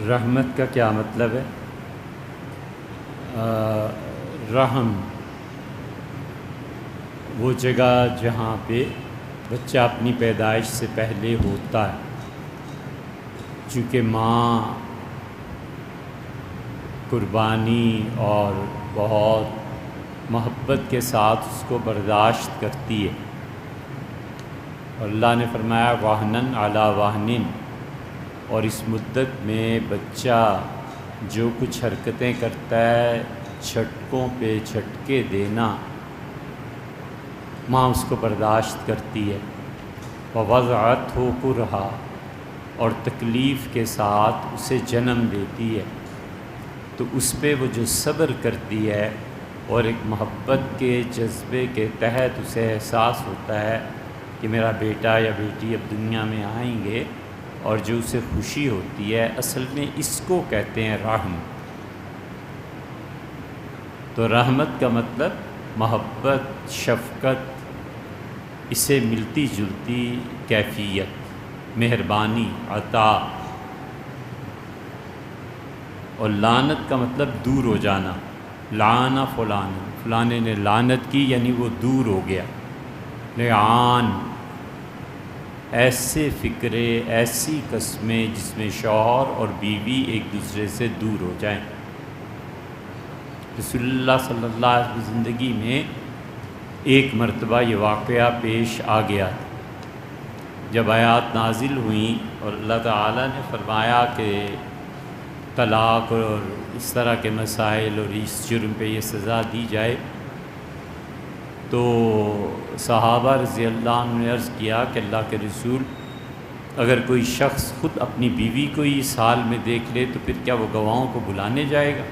رحمت کا کیا مطلب ہے؟ رحم وہ جگہ جہاں پہ بچہ اپنی پیدائش سے پہلے ہوتا ہے، چونکہ ماں قربانی اور بہت محبت کے ساتھ اس کو برداشت کرتی ہے، اور اللہ نے فرمایا واہنن علی واہنن، اور اس مدت میں بچہ جو کچھ حرکتیں کرتا ہے، جھٹکوں پہ جھٹکے دینا، ماں اس کو برداشت کرتی ہے۔ ووضعتہ کرہا، اور تکلیف کے ساتھ اسے جنم دیتی ہے، تو اس پہ وہ جو صبر کرتی ہے اور ایک محبت کے جذبے کے تحت اسے احساس ہوتا ہے کہ میرا بیٹا یا بیٹی اب دنیا میں آئیں گے، اور جو اسے خوشی ہوتی ہے، اصل میں اس کو کہتے ہیں رحم۔ تو رحمت کا مطلب محبت، شفقت، اسے ملتی جلتی کیفیت، مہربانی، عطا۔ اور لعنت کا مطلب دور ہو جانا، لعن فلان، فلانے نے لعنت کی، یعنی وہ دور ہو گیا۔ لعان، ایسے فکرے، ایسی قسمیں جس میں شوہر اور بیوی ایک دوسرے سے دور ہو جائیں۔ رسول اللہ صلی اللہ علیہ وسلم کی زندگی میں ایک مرتبہ یہ واقعہ پیش آ گیا، جب آیات نازل ہوئیں اور اللہ تعالیٰ نے فرمایا کہ طلاق اور اس طرح کے مسائل اور اس جرم پہ یہ سزا دی جائے، تو صحابہ رضی اللہ عنہ نے عرض کیا کہ اللہ کے رسول، اگر کوئی شخص خود اپنی بیوی کو ہی اس حال میں دیکھ لے تو پھر کیا وہ گواہوں کو بلانے جائے گا؟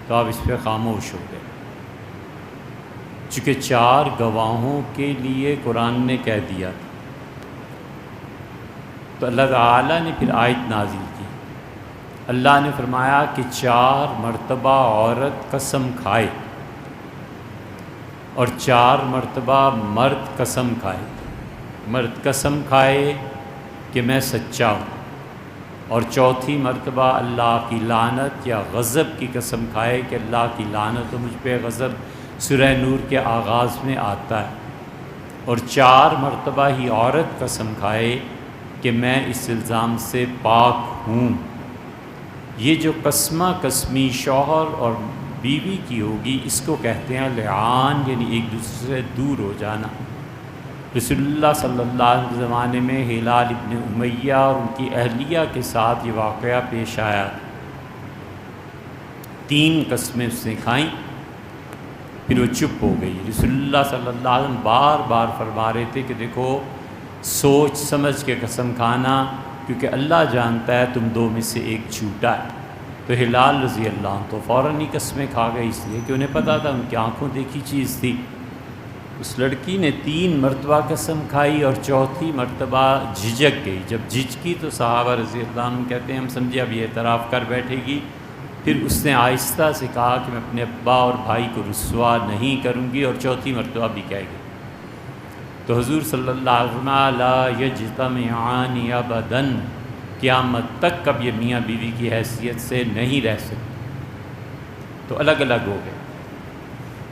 تو آپ اس پہ خاموش ہو گئے، چونکہ 4 گواہوں کے لیے قرآن نے کہہ دیا تھا۔ تو اللہ تعالیٰ نے پھر آیت نازل کی، اللہ نے فرمایا کہ 4 مرتبہ عورت قسم کھائے اور 4 مرتبہ مرد قسم کھائے۔ مرد قسم کھائے کہ میں سچا ہوں، اور چوتھی مرتبہ اللہ کی لعنت یا غضب کی قسم کھائے کہ اللہ کی لعنت و مجھ پہ غضب۔ سورہ نور کے آغاز میں آتا ہے۔ اور 4 مرتبہ ہی عورت قسم کھائے کہ میں اس الزام سے پاک ہوں۔ یہ جو قسمہ قسمی شوہر اور بیوی کی ہوگی، اس کو کہتے ہیں لعان، یعنی ایک دوسرے سے دور ہو جانا۔ رسول اللہ صلی اللہ علیہ وسلم زمانے میں ہلال ابن امیہ اور ان کی اہلیہ کے ساتھ یہ واقعہ پیش آیا۔ 3 قسمیں اس نے کھائیں، پھر وہ چپ ہو گئی۔ رسول اللہ صلی اللہ علیہ وسلم بار بار فرما رہے تھے کہ دیکھو، سوچ سمجھ کے قسم کھانا، کیونکہ اللہ جانتا ہے تم 2 میں سے ایک جھوٹا ہے۔ تو ہلال رضی اللہ عنہ تو فوراً ہی قسمیں کھا گئے، اس لیے کہ انہیں پتہ تھا، ان کی آنکھوں دیکھی چیز تھی۔ اس لڑکی نے 3 مرتبہ قسم کھائی اور چوتھی مرتبہ جھجک گئی۔ جب جھجکی تو صحابہ رضی اللہ عنہ کہتے ہیں ہم سمجھے اب یہ اعتراف کر بیٹھے گی۔ پھر اس نے آہستہ سے کہا کہ میں اپنے ابا اور بھائی کو رسوا نہیں کروں گی، اور چوتھی مرتبہ بھی کہے گی۔ تو حضور صلی اللہ علیہ وسلم لا یجتمعان ابدا، قیامت تک اب یہ میاں بیوی کی حیثیت سے نہیں رہ سکتے، تو الگ الگ ہو گئے۔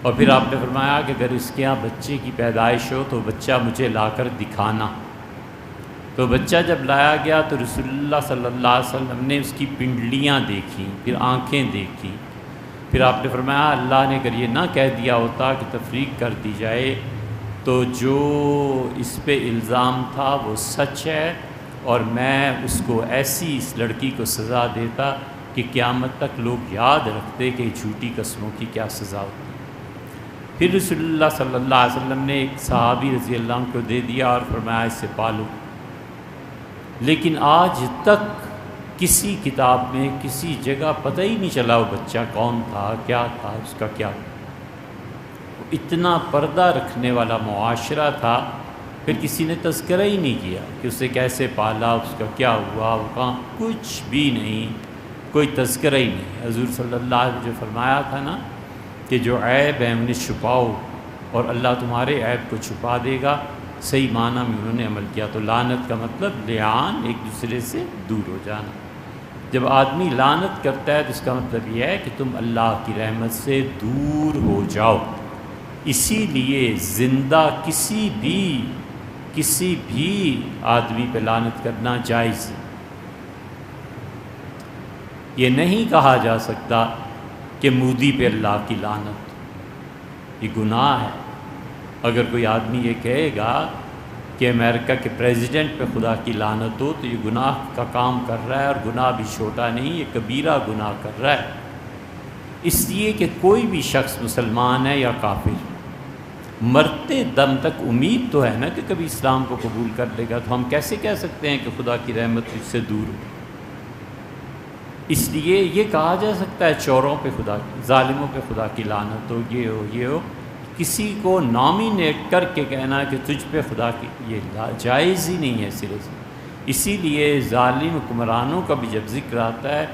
اور پھر آپ نے فرمایا کہ اگر اس کے ہاں بچے کی پیدائش ہو تو بچہ مجھے لا کر دکھانا۔ تو بچہ جب لایا گیا تو رسول اللہ صلی اللہ علیہ وسلم نے اس کی پنڈلیاں دیکھیں، پھر آنکھیں دیکھی۔ پھر آپ نے فرمایا اللہ نے اگر یہ نہ کہہ دیا ہوتا کہ تفریق کر دی جائے تو جو اس پہ الزام تھا وہ سچ ہے، اور میں اس کو ایسی اس لڑکی کو سزا دیتا کہ قیامت تک لوگ یاد رکھتے کہ جھوٹی قسموں کی کیا سزا ہوتی۔ پھر رسول اللہ صلی اللہ علیہ وسلم نے ایک صحابی رضی اللہ عنہ کو دے دیا اور فرمایا اس سے پالو۔ لیکن آج تک کسی کتاب میں کسی جگہ پتہ ہی نہیں چلا وہ بچہ کون تھا، کیا تھا، اس کا کیا ہوا۔ اتنا پردہ رکھنے والا معاشرہ تھا، پھر کسی نے تذکرہ ہی نہیں کیا کہ اسے کیسے پالا، اس کا کیا ہوا، وہ کہاں، کچھ بھی نہیں، کوئی تذکرہ ہی نہیں۔ حضور صلی اللہ علیہ وسلم جو فرمایا تھا نا کہ جو عیب ہے انہیں چھپاؤ اور اللہ تمہارے عیب کو چھپا دے گا، صحیح معنی میں انہوں نے عمل کیا۔ تو لعنت کا مطلب لعان، ایک دوسرے سے دور ہو جانا۔ جب آدمی لعنت کرتا ہے تو اس کا مطلب یہ ہے کہ تم اللہ کی رحمت سے دور ہو جاؤ۔ اسی لیے زندہ کسی بھی آدمی پہ لعنت کرنا جائز ہے۔ یہ نہیں کہا جا سکتا کہ مودی پہ اللہ کی لعنت، یہ گناہ ہے۔ اگر کوئی آدمی یہ کہے گا کہ امریکہ کے پریزیڈنٹ پہ خدا کی لعنت ہو تو یہ گناہ کا کام کر رہا ہے، اور گناہ بھی چھوٹا نہیں، یہ کبیرہ گناہ کر رہا ہے۔ اس لیے کہ کوئی بھی شخص مسلمان ہے یا کافر، مرتے دم تک امید تو ہے نا کہ کبھی اسلام کو قبول کر لے گا، تو ہم کیسے کہہ سکتے ہیں کہ خدا کی رحمت اس سے دور ہو؟ اس لیے یہ کہا جا سکتا ہے چوروں پہ خدا کی، ظالموں پہ خدا کی لعنت ہو، یہ ہو، کسی کو نامینیٹ کر کے کہنا کہ تجھ پہ خدا کی، یہ جائز ہی نہیں ہے سرے سے۔ اسی لیے ظالم حکمرانوں کا بھی جب ذکر آتا ہے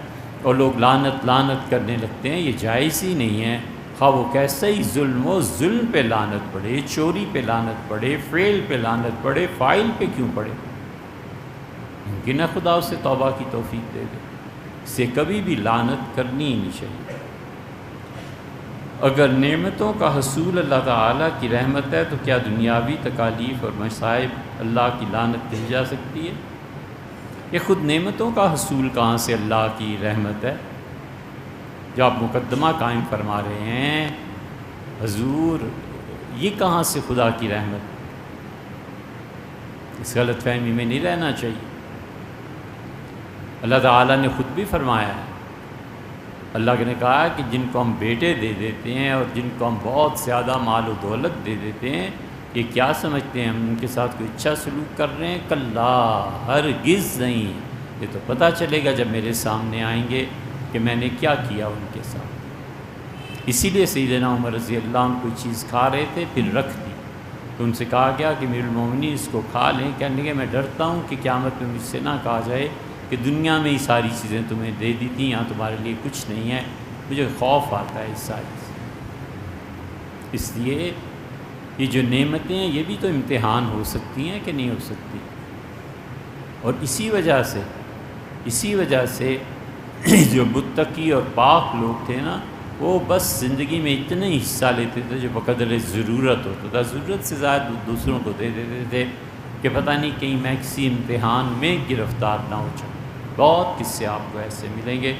اور لوگ لعنت کرنے لگتے ہیں، یہ جائز ہی نہیں ہے، خواہ وہ کیسا ہی ظلم ہو۔ ظلم پہ لعنت پڑے، چوری پہ لعنت پڑے، فعل پہ لعنت پڑے، فاعل پہ کیوں پڑے؟ ممکن ہے خدا اسے توبہ کی توفیق دے دے، اسے کبھی بھی لعنت کرنی ہی نہیں چاہیے۔ اگر نعمتوں کا حصول اللہ تعالیٰ کی رحمت ہے تو کیا دنیاوی تکالیف اور مصائب اللہ کی لعنت کہی جا سکتی ہے؟ یہ خود نعمتوں کا حصول کہاں سے اللہ کی رحمت ہے؟ جو آپ مقدمہ قائم فرما رہے ہیں حضور، یہ کہاں سے خدا کی رحمت؟ اس غلط فہمی میں نہیں رہنا چاہیے۔ اللہ تعالیٰ نے خود بھی فرمایا ہے، اللہ نے کہا کہ جن کو ہم بیٹے دے دیتے ہیں اور جن کو ہم بہت زیادہ مال و دولت دے دیتے ہیں، یہ کیا سمجھتے ہیں ہم ان کے ساتھ کوئی اچھا سلوک کر رہے ہیں؟ کلا، ہرگز نہیں، یہ تو پتہ چلے گا جب میرے سامنے آئیں گے کہ میں نے کیا کیا ان کے ساتھ۔ اسی لیے سیدنا عمر رضی اللہ عنہ کوئی چیز کھا رہے تھے، پھر رکھ دی تو ان سے کہا گیا کہ امیر المومنین اس کو کھا لیں۔ کہنے لگے میں ڈرتا ہوں کہ قیامت میں مجھ سے نہ کہا جائے کہ دنیا میں ہی ساری چیزیں تمہیں دے دی تھیں، یہاں تمہارے لیے کچھ نہیں ہے، مجھے خوف آتا ہے اس ساری سے۔ اس لیے یہ جو نعمتیں ہیں یہ بھی تو امتحان ہو سکتی ہیں کہ نہیں ہو سکتی، اور اسی وجہ سے جو متقی اور پاک لوگ تھے نا، وہ بس زندگی میں اتنا ہی حصہ لیتے تھے جو بقدر ضرورت ہوتا تھا، ضرورت سے زیادہ دوسروں کو دے دیتے تھے کہ پتہ نہیں کہیں میں کسی امتحان میں گرفتار نہ ہو جاؤں۔ بہت قصے آپ کو ایسے ملیں گے۔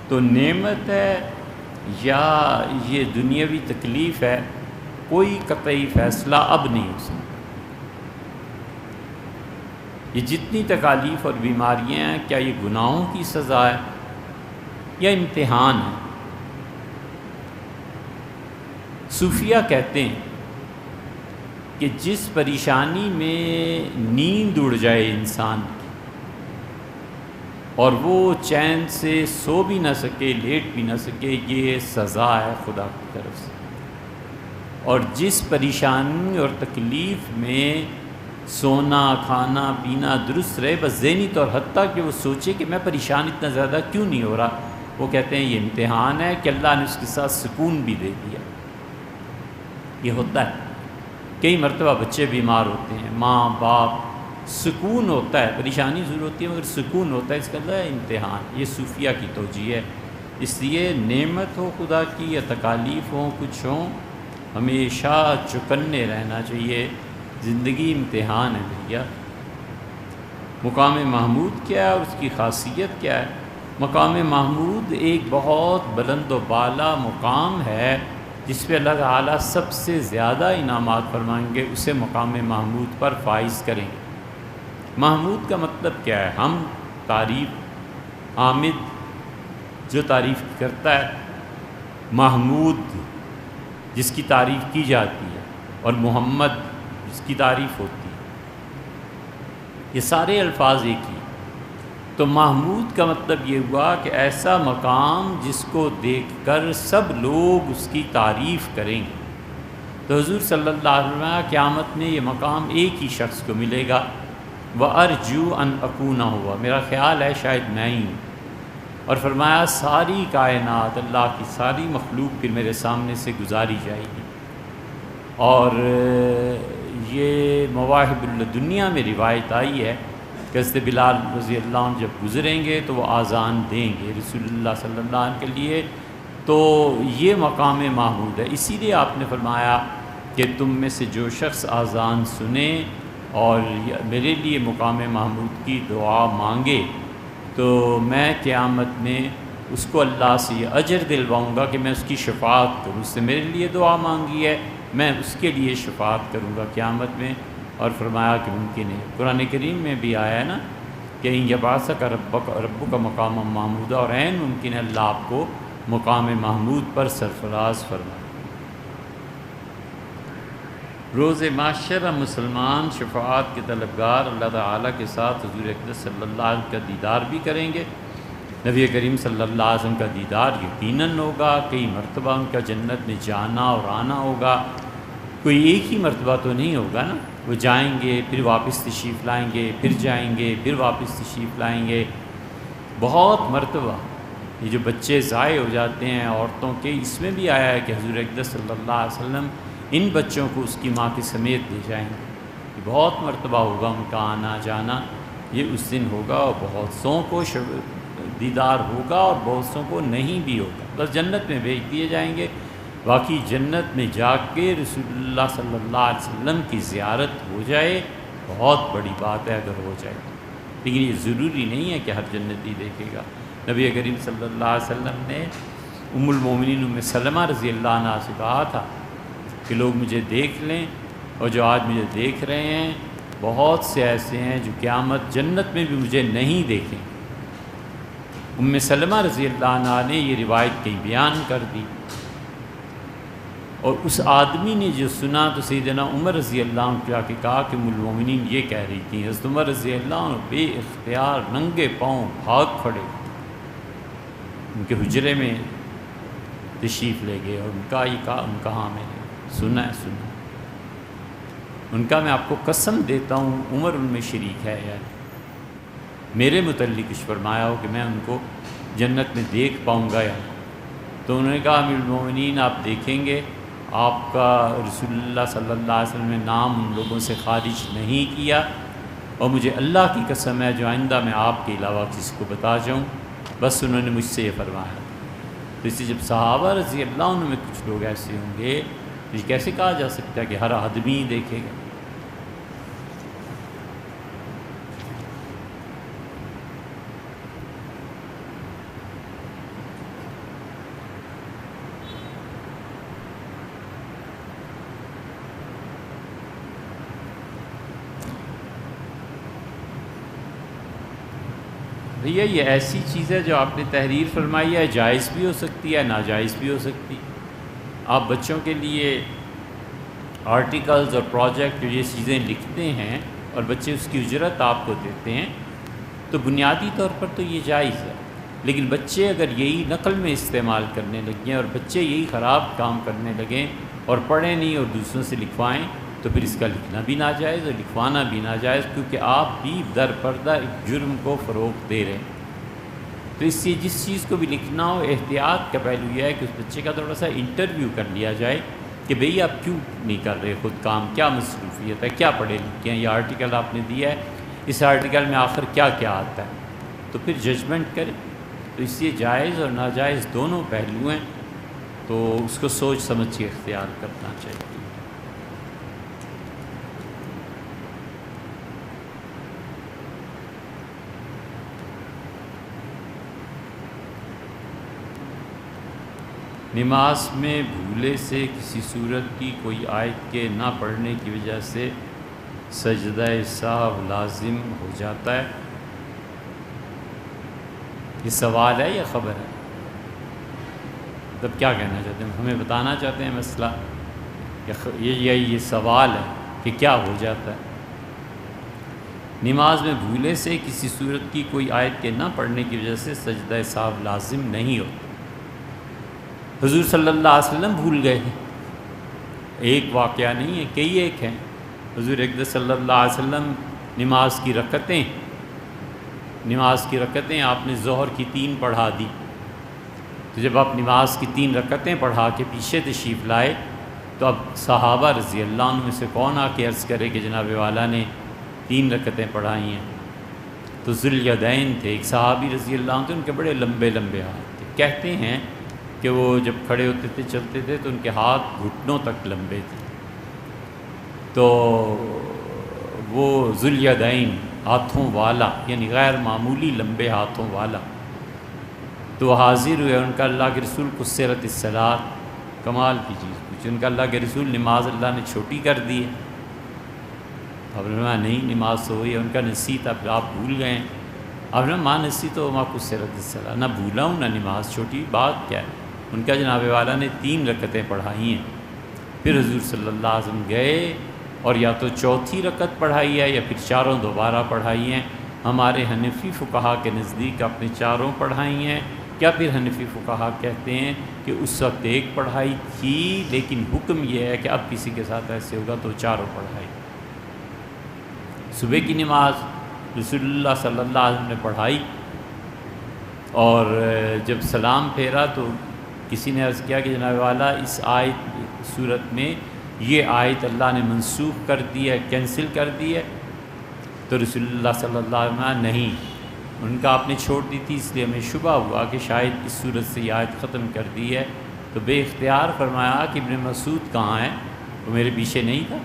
تو نعمت ہے یا یہ دنیاوی تکلیف ہے، کوئی قطعی فیصلہ اب نہیں ہو سکتا۔ یہ جتنی تکالیف اور بیماریاں ہیں، کیا یہ گناہوں کی سزا ہے یا امتحان ہے؟ صوفیہ کہتے ہیں کہ جس پریشانی میں نیند اڑ جائے انسان کی اور وہ چین سے سو بھی نہ سکے، لیٹ بھی نہ سکے، یہ سزا ہے خدا کی طرف سے۔ اور جس پریشانی اور تکلیف میں سونا کھانا پینا درست رہے، بس ذہنی طور حتیٰ کہ وہ سوچے کہ میں پریشان اتنا زیادہ کیوں نہیں ہو رہا، وہ کہتے ہیں یہ امتحان ہے کہ اللہ نے اس کے ساتھ سکون بھی دے دیا۔ یہ ہوتا ہے، کئی مرتبہ بچے بیمار ہوتے ہیں، ماں باپ، سکون ہوتا ہے، پریشانی ضرور ہوتی ہے مگر سکون ہوتا ہے، اس کا اللہ امتحان۔ یہ صوفیہ کی توجیہ ہے۔ اس لیے نعمت ہو خدا کی یا تکالیف ہوں، کچھ ہوں، ہمیشہ چکنے رہنا چاہیے۔ زندگی امتحان ہے بھیا۔ مقام محمود کیا ہے اور اس کی خاصیت کیا ہے؟ مقام محمود ایک بہت بلند و بالا مقام ہے جس پہ اللہ تعالیٰ سب سے زیادہ انعامات فرمائیں گے، اسے مقام محمود پر فائز کریں گے۔ محمود کا مطلب کیا ہے؟ ہم تعریف، حامد جو تعریف کرتا ہے، محمود جس کی تعریف کی جاتی ہے، اور محمد جس کی تعریف ہوتی ہے، یہ سارے الفاظ ایک ہی۔ تو محمود کا مطلب یہ ہوا کہ ایسا مقام جس کو دیکھ کر سب لوگ اس کی تعریف کریں گے۔ تو حضور صلی اللہ علیہ وسلم قیامت میں یہ مقام ایک ہی شخص کو ملے گا، وَأَرْجُو أَنْ أَكُونَ ہوا، میرا خیال ہے شاید میں ہی ہوں۔ اور فرمایا ساری کائنات، اللہ کی ساری مخلوق پھر میرے سامنے سے گزاری جائے گی۔ اور یہ مواہب الدنیا میں روایت آئی ہے کہ حضرت بلال رضی اللہ عنہ جب گزریں گے تو وہ آذان دیں گے رسول اللہ صلی اللہ علیہ وسلم کے لیے، تو یہ مقام محمود ہے۔ اسی لیے آپ نے فرمایا کہ تم میں سے جو شخص آذان سنے اور میرے لیے مقام محمود کی دعا مانگے تو میں قیامت میں اس کو اللہ سے یہ اجر دلواؤں گا کہ میں اس کی شفاعت کروں، اس سے میرے لیے دعا مانگی ہے، میں اس کے لیے شفاعت کروں گا قیامت میں۔ اور فرمایا کہ ممکن ہے، قرآن کریم میں بھی آیا ہے نا کہ یبعثک ربک کا مقام محمودہ، اور عین ممکن ہے اللہ آپ کو مقام محمود پر سرفراز فرمائے۔ روز محشر مسلمان شفاعت کے طلبگار اللہ تعالیٰ کے ساتھ حضور اقدس صلی اللہ علیہ وسلم کا دیدار بھی کریں گے۔ نبی کریم صلی اللہ علیہ وسلم کا دیدار یقیناً ہوگا، کئی مرتبہ ان کا جنت میں جانا اور آنا ہوگا، کوئی ایک ہی مرتبہ تو نہیں ہوگا نا، وہ جائیں گے پھر واپس تشریف لائیں گے، پھر جائیں گے پھر واپس تشریف لائیں گے، بہت مرتبہ۔ یہ جو بچے ضائع ہو جاتے ہیں عورتوں کے، اس میں بھی آیا ہے کہ حضور اقدس صلی اللہ علیہ وسلم ان بچوں کو اس کی ماں کے سمیت لے جائیں گے۔ یہ بہت مرتبہ ہوگا ان کا آنا جانا، یہ اس دن ہوگا، اور بہت سوں کو دیدار ہوگا اور بہت سوں کو نہیں بھی ہوگا، بس جنت میں بھیج دیے جائیں گے۔ باقی جنت میں جا کے رسول اللہ صلی اللہ علیہ وسلم کی زیارت ہو جائے بہت بڑی بات ہے اگر ہو جائے، لیکن یہ ضروری نہیں ہے کہ ہر جنتی دیکھے گا۔ نبی کریم صلی اللہ علیہ وسلم نے ام المومنین ام سلمہ رضی اللہ عنہا سے کہا تھا کہ لوگ مجھے دیکھ لیں، اور جو آج مجھے دیکھ رہے ہیں بہت سے ایسے ہیں جو قیامت جنت میں بھی مجھے نہیں دیکھیں۔ ام سلمہ رضی اللہ عنہا نے یہ روایت کہیں بیان کر دی، اور اس آدمی نے جو سنا تو سیدنا عمر رضی اللہ عنہ جا کے کہا کہ ام المومنین یہ کہہ رہی تھیں۔ حضرت عمر رضی اللہ عنہ بے اختیار ننگے پاؤں بھاگ کھڑے ان کے حجرے میں تشریف لے گئے، اور ان کا یہ کہا، ان کہا میں نے سنا ہے، سنا ان کا میں آپ کو قسم دیتا ہوں عمر ان میں شریک ہے، یعنی میرے متعلق کچھ فرمایا ہو کہ میں ان کو جنت میں دیکھ پاؤں گا یا نہیں۔ تو انہوں نے کہا امیر المومنین آپ دیکھیں گے، آپ کا رسول اللہ صلی اللہ علیہ وسلم نے نام ان لوگوں سے خارج نہیں کیا، اور مجھے اللہ کی قسم ہے جو آئندہ میں آپ کے علاوہ کسی کو بتا جاؤں، بس انہوں نے مجھ سے یہ فرمایا۔ تو اس سے جب صحابہ رضی اللہ عنہ میں کچھ لوگ ایسے ہوں گے تو یہ کیسے کہا جا سکتا ہے کہ ہر آدمی دیکھے گا؟ بھیا یہ ایسی چیز ہے جو آپ نے تحریر فرمائی ہے، جائز بھی ہو سکتی ہے ناجائز بھی ہو سکتی۔ آپ بچوں کے لیے آرٹیکلز اور پروجیکٹ یہ چیزیں لکھتے ہیں اور بچے اس کی اجرت آپ کو دیتے ہیں تو بنیادی طور پر تو یہ جائز ہے، لیکن بچے اگر یہی نقل میں استعمال کرنے لگیں اور بچے یہی خراب کام کرنے لگیں اور پڑھیں نہیں اور دوسروں سے لکھوائیں تو پھر اس کا لکھنا بھی ناجائز اور لکھوانا بھی ناجائز، کیونکہ آپ بھی در پردہ ایک جرم کو فروغ دے رہے ہیں۔ تو اس سے جس چیز کو بھی لکھنا ہو، احتیاط کا پہلو یہ ہے کہ اس بچے کا تھوڑا سا انٹرویو کر لیا جائے کہ بھئی آپ کیوں نہیں کر رہے خود کام، کیا مصروفیت ہے، کیا پڑھے لکھے ہیں، یہ آرٹیکل آپ نے دیا ہے، اس آرٹیکل میں آخر کیا کیا آتا ہے، تو پھر ججمنٹ کریں۔ تو اس لیے جائز اور ناجائز دونوں پہلو ہیں، تو اس کو سوچ سمجھ کے اختیار کرنا چاہیے۔ نماز میں بھولے سے کسی صورت کی کوئی آیت کے نہ پڑھنے کی وجہ سے سجدہ سہو لازم ہو جاتا ہے، یہ سوال ہے یا خبر ہے؟ مطلب کیا کہنا چاہتے ہیں، ہمیں بتانا چاہتے ہیں مسئلہ، یہ سوال ہے کہ کیا ہو جاتا ہے؟ نماز میں بھولے سے کسی صورت کی کوئی آیت کے نہ پڑھنے کی وجہ سے سجدہ سہو لازم نہیں ہوتا۔ حضور صلی اللہ علیہ وسلم بھول گئے ہیں، ایک واقعہ نہیں ہے، کئی ایک ہیں۔ حضور اقدس صلی اللہ علیہ وسلم نماز کی رکعتیں آپ نے ظہر کی 3 پڑھا دی، تو جب آپ نماز کی 3 رکعتیں پڑھا کے پیچھے تشریف لائے تو اب صحابہ رضی اللہ عنہ میں سے کون آ کے عرض کرے کہ جناب والا نے 3 رکعتیں پڑھائی ہیں؟ تو ذوالیدین تھے، ایک صحابی رضی اللہ عنہ تھے، ان کے بڑے لمبے لمبے ہاتھ تھے. کہتے ہیں کہ وہ جب کھڑے ہوتے تھے چلتے تھے تو ان کے ہاتھ گھٹنوں تک لمبے تھے. تو وہ ذوالیدین ہاتھوں والا، یعنی غیر معمولی لمبے ہاتھوں والا. تو حاضر ہوئے، ان کا اللہ کے رسول قصرت الصلاۃ، کمال کی چیز پوچھی. ان کا اللہ کے رسول نماز اللہ نے چھوٹی کر دی ہے. اب نے نہیں، نماز تو ہوئی ہے. ان کا نسیت، اب آپ بھول گئے ہیں. اب نے ماں نسیت تو ماں قصرت الصلاۃ، نہ بھولا ہوں نہ نماز چھوٹی، بات کیا ہے. ان کا جناب والا نے 3 رکعتیں پڑھائی ہیں. پھر حضور صلی اللہ علیہ وسلم گئے اور یا تو چوتھی رکعت پڑھائی ہے یا پھر چاروں دوبارہ پڑھائی ہیں. ہمارے حنفی فقہا کے نزدیک اپنے چاروں پڑھائی ہیں. کیا پھر حنفی فقہا کہتے ہیں کہ اس وقت ایک پڑھائی تھی، لیکن حکم یہ ہے کہ اب کسی کے ساتھ ایسے ہوگا تو چاروں پڑھائی. صبح کی نماز رسول اللہ صلی اللہ علیہ وسلم نے پڑھائی، اور جب سلام پھیرا تو کسی نے عرض کیا کہ جناب والا اس آیت صورت میں یہ آیت اللہ نے منسوخ کر دی ہے، کینسل کر دی ہے. تو رسول اللہ صلی اللہ علیہ وسلم نہیں، ان کا آپ نے چھوڑ دی تھی، اس لیے ہمیں شبہ ہوا کہ شاید اس صورت سے یہ آیت ختم کر دی ہے. تو بے اختیار فرمایا کہ ابن مسعود کہاں ہے، وہ میرے پیچھے نہیں تھا.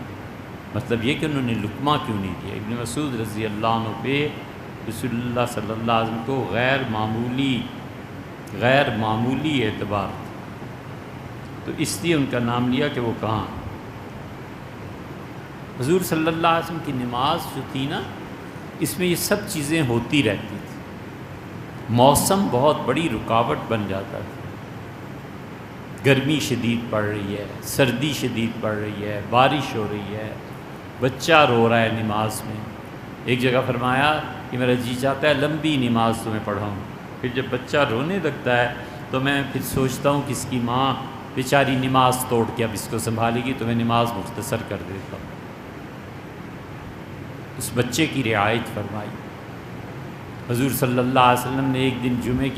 مطلب یہ کہ انہوں نے لقمہ کیوں نہیں دیا. ابن مسعود رضی اللہ عنہ پہ رسول اللہ صلی اللہ علیہ وسلم کو غیر معمولی اعتبار تھا، تو اس لیے ان کا نام لیا کہ وہ کہاں. حضور صلی اللہ علیہ وسلم کی نماز جو تھی نا، اس میں یہ سب چیزیں ہوتی رہتی تھی. موسم بہت بڑی رکاوٹ بن جاتا تھا. گرمی شدید پڑ رہی ہے، سردی شدید پڑ رہی ہے، بارش ہو رہی ہے، بچہ رو رہا ہے نماز میں. ایک جگہ فرمایا کہ میرا جی چاہتا ہے لمبی نماز تمہیں پڑھاؤں. پھر جب بچہ رونے لگتا ہے تو میں پھر سوچتا ہوں کہ اس کی ماں بیچاری نماز توڑ کے اب اس کو سنبھالے گی تو میں نماز مختصر کر دیتا ہوں. اس بچے کی رعایت فرمائی. حضور صلی اللہ علیہ وسلم نے ایک دن جمعے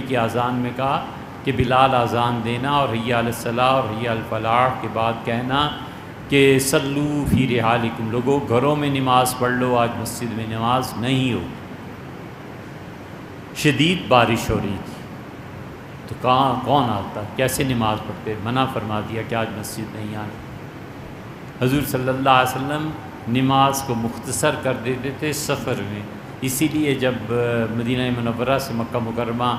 کی اذان میں کہا کہ بلال اذان دینا اور حی علی الصلاۃ اور حی علی الفلاح کے بعد کہنا کہ صلو فی رحالکم، لوگوں گھروں میں نماز پڑھ لو، آج مسجد میں نماز نہیں ہو. شدید بارش ہو رہی تھی تو کون آتا، کیسے نماز پڑھتے. منع فرما دیا کہ آج مسجد نہیں آنا. حضور صلی اللہ علیہ وسلم نماز کو مختصر کر دیتے تھے سفر میں. اسی لیے جب مدینہ منورہ سے مکہ مکرمہ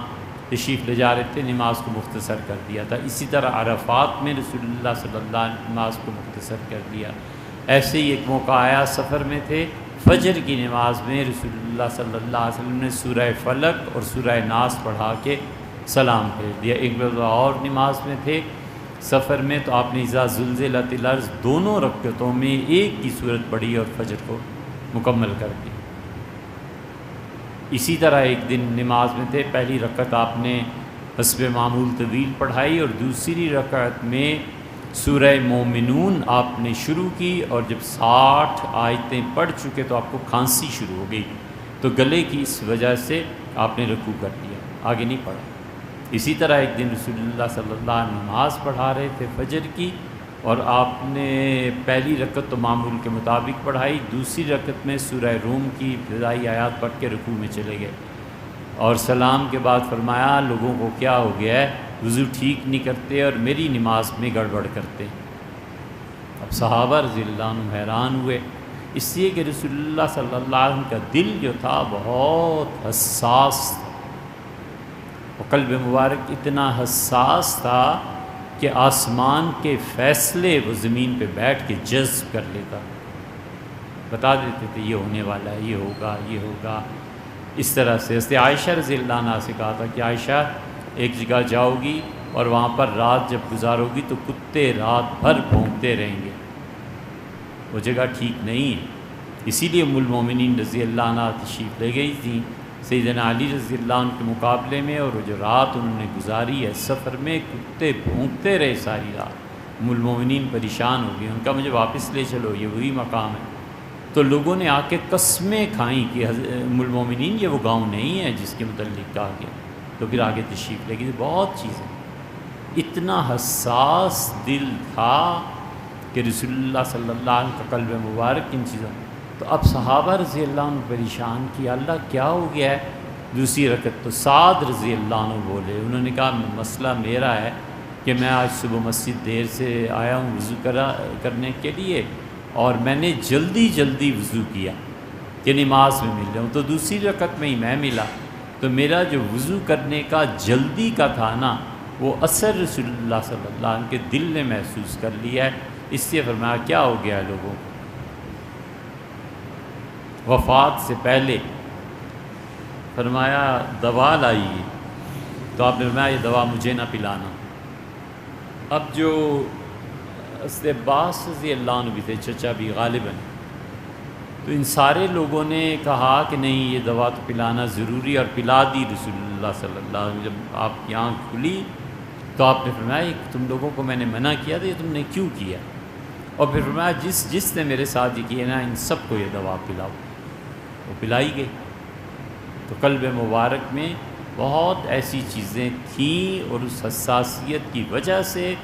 تشریف لے جا رہے تھے نماز کو مختصر کر دیا تھا. اسی طرح عرفات میں رسول اللہ صلی اللہ علیہ وسلم نماز کو مختصر کر دیا. ایسے ہی ایک موقع آیا، سفر میں تھے، فجر کی نماز میں رسول اللہ صلی اللہ علیہ وسلم نے سورہ فلق اور سورہ ناس پڑھا کے سلام بھیج دیا. ایک مرتبہ اور نماز میں تھے سفر میں تو آپ نے اذا زلزلت الارض دونوں رکعتوں میں ایک کی صورت پڑھی اور فجر کو مکمل کر دی. اسی طرح ایک دن نماز میں تھے، پہلی رکعت آپ نے حسب معمول طویل پڑھائی اور دوسری رکعت میں سورہ مومنون آپ نے شروع کی، اور جب 60 آیتیں پڑھ چکے تو آپ کو کھانسی شروع ہو گئی، تو گلے کی اس وجہ سے آپ نے رکوع کر دیا، آگے نہیں پڑھا. اسی طرح ایک دن رسول اللہ صلی اللہ علیہ وسلم نماز پڑھا رہے تھے فجر کی، اور آپ نے پہلی رکعت تو معمول کے مطابق پڑھائی، دوسری رکعت میں سورہ روم کی ابتدائی آیات پڑھ کے رکوع میں چلے گئے، اور سلام کے بعد فرمایا لوگوں کو کیا ہو گیا ہے، وضو ٹھیک نہیں کرتے اور میری نماز میں گڑبڑ کرتے. اب صحابہ رضی اللہ عنہ حیران ہوئے، اس لیے کہ رسول اللہ صلی اللہ علیہ وسلم کا دل جو تھا بہت حساس تھا، اور قلب مبارک اتنا حساس تھا کہ آسمان کے فیصلے وہ زمین پہ بیٹھ کے جذب کر لیتا، بتا دیتے تھے یہ ہونے والا ہے، یہ ہوگا، یہ ہوگا. اس طرح سے حضرت عائشہ رضی اللہ عنہ سے کہا تھا کہ عائشہ ایک جگہ جاؤ گی اور وہاں پر رات جب گزارو گی تو کتے رات بھر بھونکتے رہیں گے، وہ جگہ ٹھیک نہیں ہے. اسی لیے ام المومنین رضی اللہ عنہ تشریف لے گئی تھیں سیدنا علی رضی اللہ عنہ کے مقابلے میں، اور جو رات انہوں نے گزاری ہے سفر میں، کتے بھونکتے رہے ساری رات. ام المومنین پریشان ہو گئی، ان کا مجھے واپس لے چلو، یہ وہی مقام ہے. تو لوگوں نے آ کے قسمیں کھائیں کہ ام المومنین یہ وہ گاؤں نہیں ہے جس کے متعلق کہا گیا. تو پھر آگے تشریف لے گئی. بہت چیزیں، اتنا حساس دل تھا کہ رسول اللہ صلی اللہ علیہ وسلم کا قلب مبارک ان چیزوں. تو اب صحابہ رضی اللہ عنہ پریشان کیا، اللہ کیا ہو گیا ہے دوسری رکعت؟ تو سعد رضی اللہ عنہ بولے، انہوں نے کہا مسئلہ میرا ہے کہ میں آج صبح مسجد دیر سے آیا ہوں وضو کرنے کے لیے، اور میں نے جلدی وضو کیا کہ نماز میں مل جاؤں، تو دوسری رکعت میں ہی میں ملا، تو میرا جو وضو کرنے کا جلدی کا تھا نا، وہ اثر رسول اللہ صلی اللہ علیہ وسلم کے دل نے محسوس کر لیا ہے، اس لیے فرمایا کیا ہو گیا ہے لوگوں کو؟ وفات سے پہلے فرمایا دوا لائیے، تو آپ نے فرمایا یہ دوا مجھے نہ پلانا۔ اب جو حضرت عباس رضی اللہ عنہ بھی تھے، چچا بھی غالباً، تو ان سارے لوگوں نے کہا کہ نہیں یہ دوا تو پلانا ضروری، اور پلا دی رسول اللہ صلی اللہ علیہ وسلم۔ جب آپ کی آنکھ کھلی تو آپ نے فرمایا تم لوگوں کو میں نے منع کیا تھا، یہ تم نے کیوں کیا؟ اور پھر فرمایا جس نے میرے ساتھ یہ کیا نا، ان سب کو یہ دوا پلاؤ، وہ پلائی گئی۔ تو قلب مبارک میں بہت ایسی چیزیں تھیں، اور اس حساسیت کی وجہ سے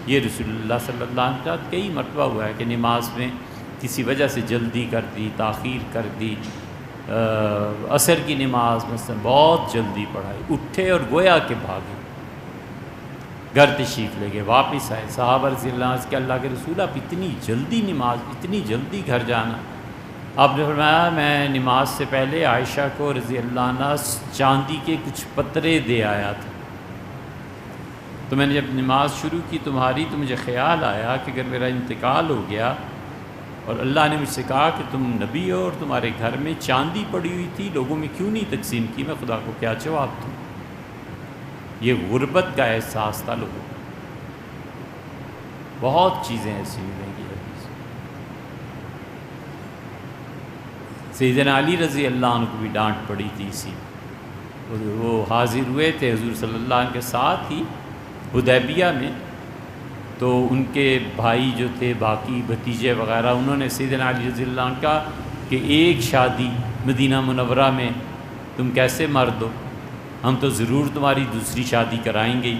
یہ رسول اللہ صلی اللہ علیہ وسلم کے ساتھ کئی مرتبہ ہوا ہے کہ نماز میں کسی وجہ سے جلدی کر دی، تاخیر کر دی، عصر کی نماز مثلا بہت جلدی پڑھائی، اٹھے اور گویا کہ بھاگے، گھر تشریف لے گئے، واپس آئے۔ صحابہ رضی اللہ عنہ کہ اللہ کے رسول آپ اتنی جلدی نماز، اتنی جلدی گھر جانا؟ آپ نے فرمایا میں نماز سے پہلے عائشہ کو رضی اللہ عنہ چاندی کے کچھ پترے دے آیا تھا، تو میں نے جب نماز شروع کی تمہاری، تو مجھے خیال آیا کہ اگر میرا انتقال ہو گیا اور اللہ نے مجھ سے کہا کہ تم نبی ہو اور تمہارے گھر میں چاندی پڑی ہوئی تھی، لوگوں میں کیوں نہیں تقسیم کی، میں خدا کو کیا جواب دوں؟ یہ غربت کا احساس تھا لوگوں کو۔ بہت چیزیں ایسی ملیں گی حدیث۔ سیدنا علی رضی اللہ عنہ کو بھی ڈانٹ پڑی تھی اسی، وہ حاضر ہوئے تھے حضور صلی اللہ علیہ وسلم کے ساتھ ہی حدیبیہ میں، تو ان کے بھائی جو تھے باقی بھتیجے وغیرہ، انہوں نے سیدنا علی رضی اللہ عنہ کہا کہ ایک شادی مدینہ منورہ میں تم کیسے مرد ہو، ہم تو ضرور تمہاری دوسری شادی کرائیں گے۔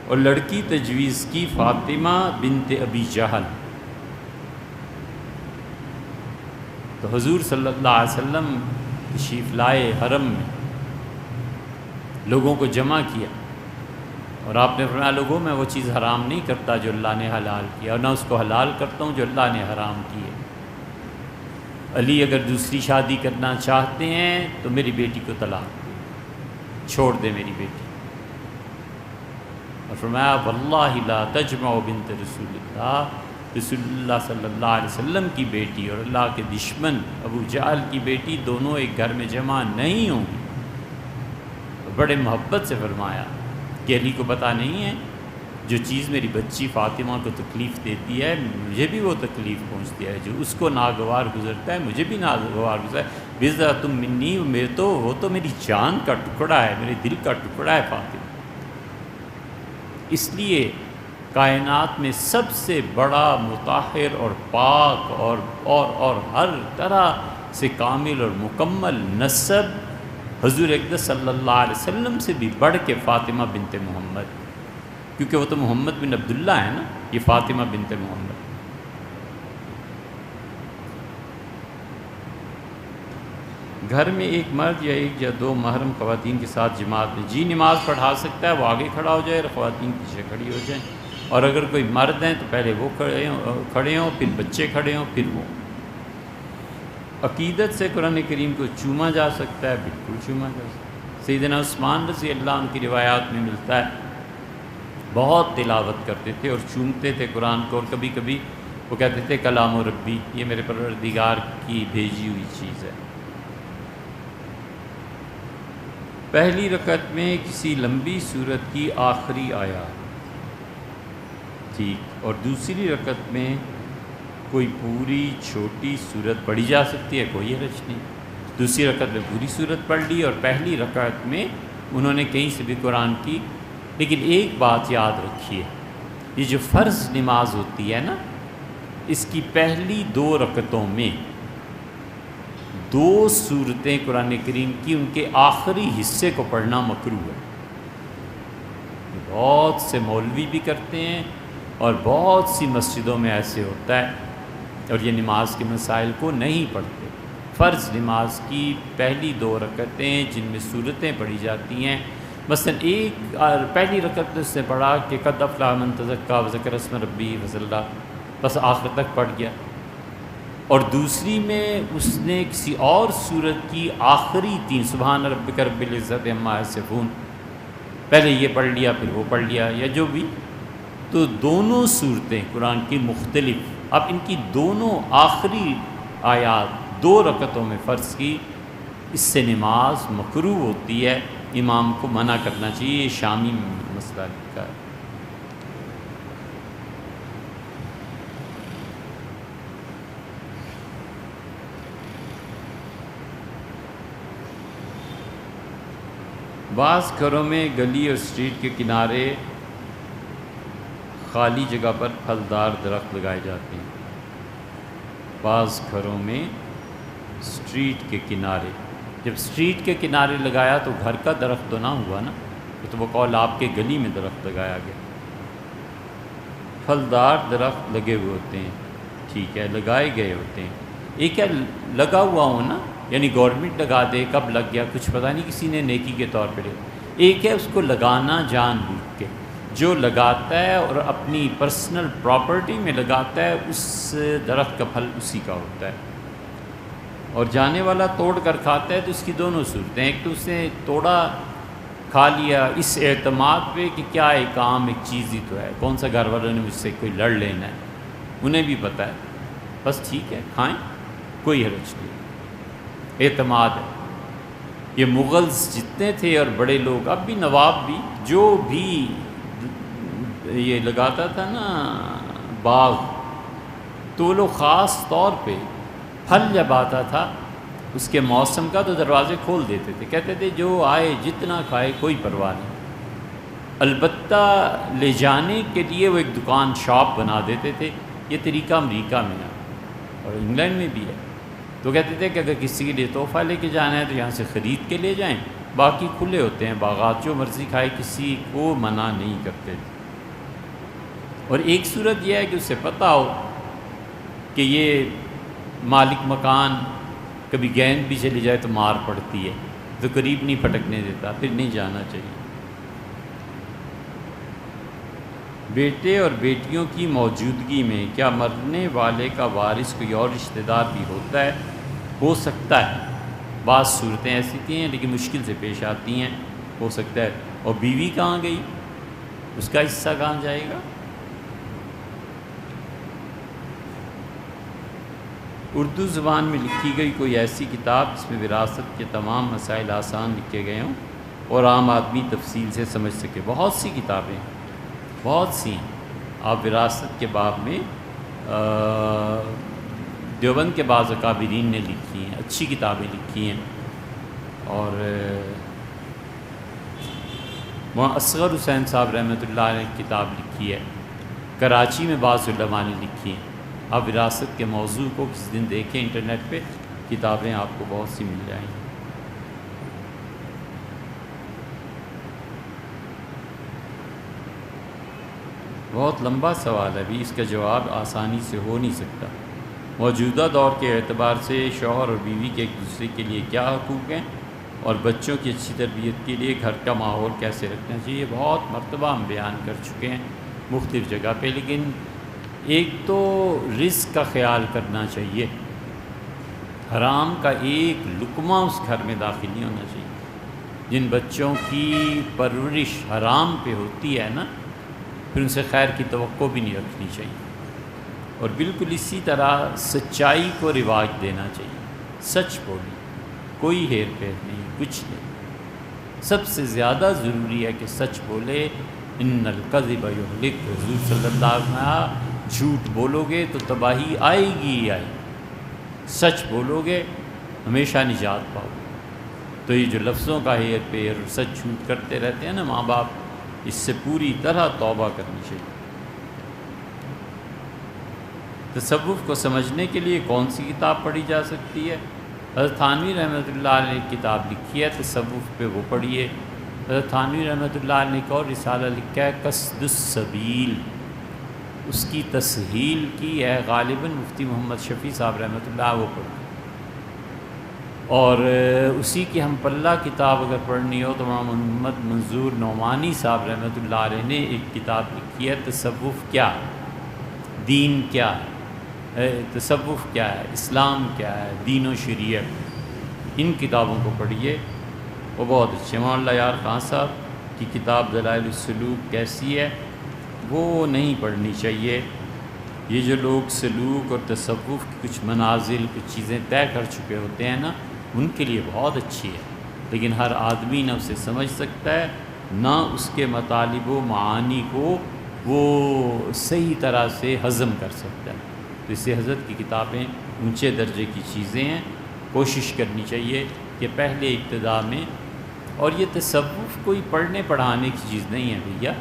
اور لڑکی تجویز کی فاطمہ بنت ابی جہل، تو حضور صلی اللہ علیہ وسلم تشریف لائے حرم میں، لوگوں کو جمع کیا، اور آپ نے فرمایا لوگوں میں وہ چیز حرام نہیں کرتا جو اللہ نے حلال کیا، اور نہ اس کو حلال کرتا ہوں جو اللہ نے حرام کیا۔ علی اگر دوسری شادی کرنا چاہتے ہیں تو میری بیٹی کو طلاق دے، چھوڑ دے میری بیٹی۔ اور فرمایا واللہ لا تجمع بنت رسول اللہ، رسول اللہ صلی اللہ علیہ وسلم کی بیٹی اور اللہ کے دشمن ابو جہل کی بیٹی دونوں ایک گھر میں جمع نہیں ہوں گی۔ بڑے محبت سے فرمایا کہ علی کو پتہ نہیں ہے جو چیز میری بچی فاطمہ کو تکلیف دیتی ہے مجھے بھی وہ تکلیف پہنچتی ہے، جو اس کو ناگوار گزرتا ہے مجھے بھی ناگوار گزرتا ہے۔ بِذَا تم منی، وہ تو میری جان کا ٹکڑا ہے، میرے دل کا ٹکڑا ہے فاطمہ۔ اس لیے کائنات میں سب سے بڑا مطہر اور پاک اور ہر طرح سے کامل اور مکمل نسب حضور اقدس صلی اللہ علیہ وسلم سے بھی بڑھ کے فاطمہ بنت محمد، کیونکہ وہ تو محمد بن عبداللہ ہے نا، یہ فاطمہ بنت محمد۔ گھر میں ایک مرد یا ایک یا دو محرم خواتین کے ساتھ جماعت میں نماز پڑھا سکتا ہے، وہ آگے کھڑا ہو جائے اور خواتین پیچھے کھڑی ہو جائیں، اور اگر کوئی مرد ہیں تو پہلے وہ کھڑے ہوں، پھر بچے کھڑے ہوں، پھر وہ۔ عقیدت سے قرآن کریم کو چوما جا سکتا ہے، بالکل چوما جا سکتا ہے۔ سیدنا عثمان رضی اللہ عنہ کی روایات میں ملتا ہے بہت تلاوت کرتے تھے اور چومتے تھے قرآن کو، اور کبھی کبھی وہ کہتے تھے کلام و ربی، یہ میرے پروردگار کی بھیجی ہوئی چیز ہے۔ پہلی رکعت میں کسی لمبی سورت کی آخری آیات، ٹھیک، اور دوسری رکعت میں کوئی پوری چھوٹی سورت پڑھی جا سکتی ہے، کوئی حرج نہیں۔ دوسری رکعت میں پوری سورت پڑھ لی اور پہلی رکعت میں انہوں نے کہیں سے بھی قرآن کی۔ لیکن ایک بات یاد رکھیے، یہ جو فرض نماز ہوتی ہے نا، اس کی پہلی 2 رکعتوں میں 2 سورتیں قرآن کریم کی ان کے آخری حصے کو پڑھنا مکروہ ہے۔ بہت سے مولوی بھی کرتے ہیں اور بہت سی مسجدوں میں ایسے ہوتا ہے اور یہ نماز کے مسائل کو نہیں پڑھتے۔ فرض نماز کی پہلی 2 رکعتیں جن میں صورتیں پڑھی جاتی ہیں، مثلا پہلی رکعت اس نے پڑھا کہ قد افلح من تزکیٰ وذکر اسم ربہ فصلی، بس آخر تک پڑھ گیا، اور دوسری میں اس نے کسی اور سورت کی آخری 3 سبحان ربک رب العزت عما یصفون، پہلے یہ پڑھ لیا پھر وہ پڑھ لیا یا جو بھی، تو دونوں صورتیں قرآن کی مختلف، اب ان کی دونوں آخری آیات 2 رکعتوں میں فرض کی، اس سے نماز مکروہ ہوتی ہے، امام کو منع کرنا چاہیے، یہ شامی مسئلہ لکھا ہے۔ بعض گھروں میں گلی اور اسٹریٹ کے کنارے خالی جگہ پر پھلدار درخت لگائے جاتے ہیں۔ بعض گھروں میں اسٹریٹ کے کنارے، جب اسٹریٹ کے کنارے لگایا تو گھر کا درخت تو نہ ہوا نا، تو وہ قول آپ کے گلی میں درخت لگایا گیا۔ پھلدار درخت لگے ہوئے ہوتے ہیں، ٹھیک ہے، لگائے گئے ہوتے ہیں، ایک ہے لگا ہوا ہو نا، یعنی گورنمنٹ لگا دے، کب لگ گیا کچھ پتہ نہیں، کسی نے نیکی کے طور پہ، ایک ہے اس کو لگانا جان بوجھ کے، جو لگاتا ہے اور اپنی پرسنل پراپرٹی میں لگاتا ہے اس درخت کا پھل اسی کا ہوتا ہے، اور جانے والا توڑ کر کھاتا ہے تو اس کی دونوں صورتیں، ایک تو اس نے توڑا کھا لیا اس اعتماد پہ کہ کیا ایک عام ایک چیز ہی تو ہے، کون سا گھر والوں نے مجھ سے کوئی لڑ لینا ہے، انہیں بھی پتہ ہے، بس ٹھیک ہے کھائیں، کوئی حرج نہیں، اعتماد ہے۔ یہ مغلز جتنے تھے اور بڑے لوگ، اب بھی نواب بھی، جو بھی یہ لگاتا تھا نا باغ، تو لوگ خاص طور پہ پھل جب آتا تھا اس کے موسم کا تو دروازے کھول دیتے تھے، کہتے تھے جو آئے جتنا کھائے کوئی پرواہ نہیں، البتہ لے جانے کے لیے وہ ایک دکان شاپ بنا دیتے تھے۔ یہ طریقہ امریکہ میں ہے اور انگلینڈ میں بھی ہے، تو کہتے تھے کہ اگر کسی کے لیے تحفہ لے کے جانا ہے تو یہاں سے خرید کے لے جائیں، باقی کھلے ہوتے ہیں باغات، جو مرضی کھائے، کسی کو منع نہیں کرتے تھے۔ اور ایک صورت یہ ہے کہ اسے پتہ ہو کہ یہ مالک مکان کبھی گیند بھی چلی جائے تو مار پڑتی ہے، تو قریب نہیں پھٹکنے دیتا، پھر نہیں جانا چاہیے۔ بیٹے اور بیٹیوں کی موجودگی میں کیا مرنے والے کا وارث کوئی اور رشتہ دار بھی ہوتا ہے؟ ہو سکتا ہے، بعض صورتیں ایسی تھی ہیں لیکن مشکل سے پیش آتی ہیں، ہو سکتا ہے۔ اور بیوی کہاں گئی، اس کا حصہ کہاں جائے گا؟ اردو زبان میں لکھی گئی کوئی ایسی کتاب جس میں وراثت کے تمام مسائل آسان لکھے گئے ہوں اور عام آدمی تفصیل سے سمجھ سکے؟ بہت سی کتابیں، بہت سی ہیں۔ آپ وراثت کے باب میں دیوبند کے بعض اکابرین نے لکھی ہیں، اچھی کتابیں لکھی ہیں، اور وہاں اصغر حسین صاحب رحمۃ اللہ علیہ نے کتاب لکھی ہے، کراچی میں بعض علماء نے لکھی ہیں۔ آپ وراثت کے موضوع کو کسی دن دیکھیں، انٹرنیٹ پہ کتابیں آپ کو بہت سی مل جائیں گی۔ بہت لمبا سوال ہے بھی، اس کا جواب آسانی سے ہو نہیں سکتا۔ موجودہ دور کے اعتبار سے شوہر اور بیوی کے ایک دوسرے کے لیے کیا حقوق ہیں، اور بچوں کی اچھی تربیت کے لیے گھر کا ماحول کیسے رکھنا چاہیے؟ بہت مرتبہ ہم بیان کر چکے ہیں مختلف جگہ پہ، لیکن ایک تو رزق کا خیال کرنا چاہیے، حرام کا ایک لقمہ اس گھر میں داخل نہیں ہونا چاہیے۔ جن بچوں کی پرورش حرام پہ ہوتی ہے نا، پھر ان سے خیر کی توقع بھی نہیں رکھنی چاہیے۔ اور بالکل اسی طرح سچائی کو رواج دینا چاہیے، سچ بولی، کوئی ہیر پھیر نہیں، کچھ نہیں۔ سب سے زیادہ ضروری ہے کہ سچ بولے، ان الکذب یہلک، حضور صلی اللہ علیہ وسلم، جھوٹ بولو گے تو تباہی آئے گی ہی آئے گی، سچ بولو گے ہمیشہ نجات پاؤ گے۔ تو یہ جو لفظوں کا ہیر پھیر، سچ جھوٹ کرتے رہتے ہیں نا ماں باپ، اس سے پوری طرح توبہ کرنی چاہیے۔ تصوف کو سمجھنے کے لیے کون سی کتاب پڑھی جا سکتی ہے؟ حضرت تھانوی رحمۃ اللہ علیہ نے کتاب لکھی ہے تصوف پہ، وہ پڑھیے۔ حضرت تھانوی رحمۃ اللہ علیہ نے ایک اور رسالہ لکھا ہے قصد السبیل، اس کی تسہیل کی ہے غالباً مفتی محمد شفیع صاحب رحمۃ اللہ وہ پڑھتے، اور اسی کی ہم پلہ کتاب اگر پڑھنی ہو تو محمد منظور نعمانی صاحب رحمۃ اللہ علیہ نے ایک کتاب لکھی ہے تصوف کیا ہے، دین کیا ہے، تصوف کیا ہے، اسلام کیا ہے، دین و شریعت، ان کتابوں کو پڑھیے، وہ بہت اچھے۔ مولانا یار خان صاحب کی کتاب دلائل السلوک کیسی ہے، وہ نہیں پڑھنی چاہیے۔ یہ جو لوگ سلوک اور تصوف کی کچھ منازل، کچھ چیزیں طے کر چکے ہوتے ہیں نا، ان کے لیے بہت اچھی ہے، لیکن ہر آدمی نہ اسے سمجھ سکتا ہے، نہ اس کے مطالب و معانی کو وہ صحیح طرح سے ہضم کر سکتا ہے۔ تو اس سے حضرت کی کتابیں اونچے درجے کی چیزیں ہیں، کوشش کرنی چاہیے کہ پہلے ابتدا میں، اور یہ تصوف کوئی پڑھنے پڑھانے کی چیز نہیں ہے بھیا۔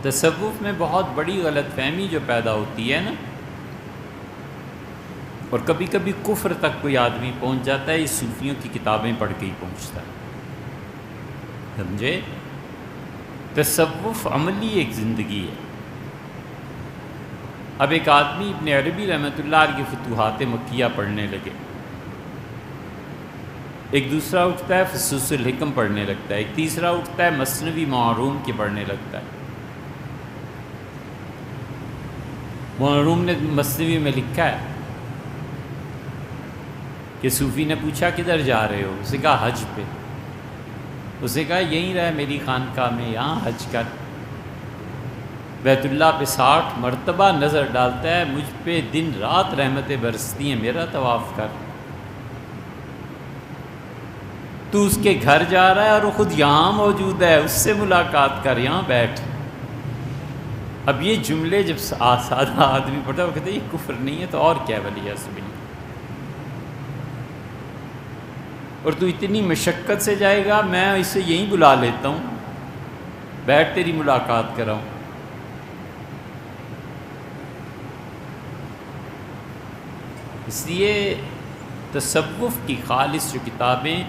تصوف میں بہت بڑی غلط فہمی جو پیدا ہوتی ہے نا، اور کبھی کبھی کفر تک کوئی آدمی پہنچ جاتا ہے، یہ صوفیوں کی کتابیں پڑھ کے ہی پہنچتا ہے، سمجھے؟ تصوف عملی ایک زندگی ہے۔ اب ایک آدمی ابن عربی رحمۃ اللہ علیہ کی فتوحات مکیہ پڑھنے لگے، ایک دوسرا اٹھتا ہے فصوص الحکم پڑھنے لگتا ہے، ایک تیسرا اٹھتا ہے مثنوی معروم کی پڑھنے لگتا ہے۔ معروم نے مثنوی میں لکھا ہے کہ صوفی نے پوچھا کدھر جا رہے ہو، اسے کہا حج پہ، اسے کہا یہیں رہ میری خانقاہ میں، یہاں حج کر۔ بیت اللہ پہ 60 مرتبہ نظر ڈالتا ہے، مجھ پہ دن رات رحمتیں برستی ہیں، میرا طواف کر۔ تو اس کے گھر جا رہا ہے اور وہ خود یہاں موجود ہے، اس سے ملاقات کر، یہاں بیٹھ۔ اب یہ جملے جب سادہ آدمی پڑھتا ہے وہ کہتے ہیں یہ کفر نہیں ہے تو اور کیا ولی باللہ، اور تو اتنی مشقت سے جائے گا، میں اسے یہیں بلا لیتا ہوں، بیٹھ تیری ملاقات کراؤں۔ اس لیے تصوف کی خالص جو کتابیں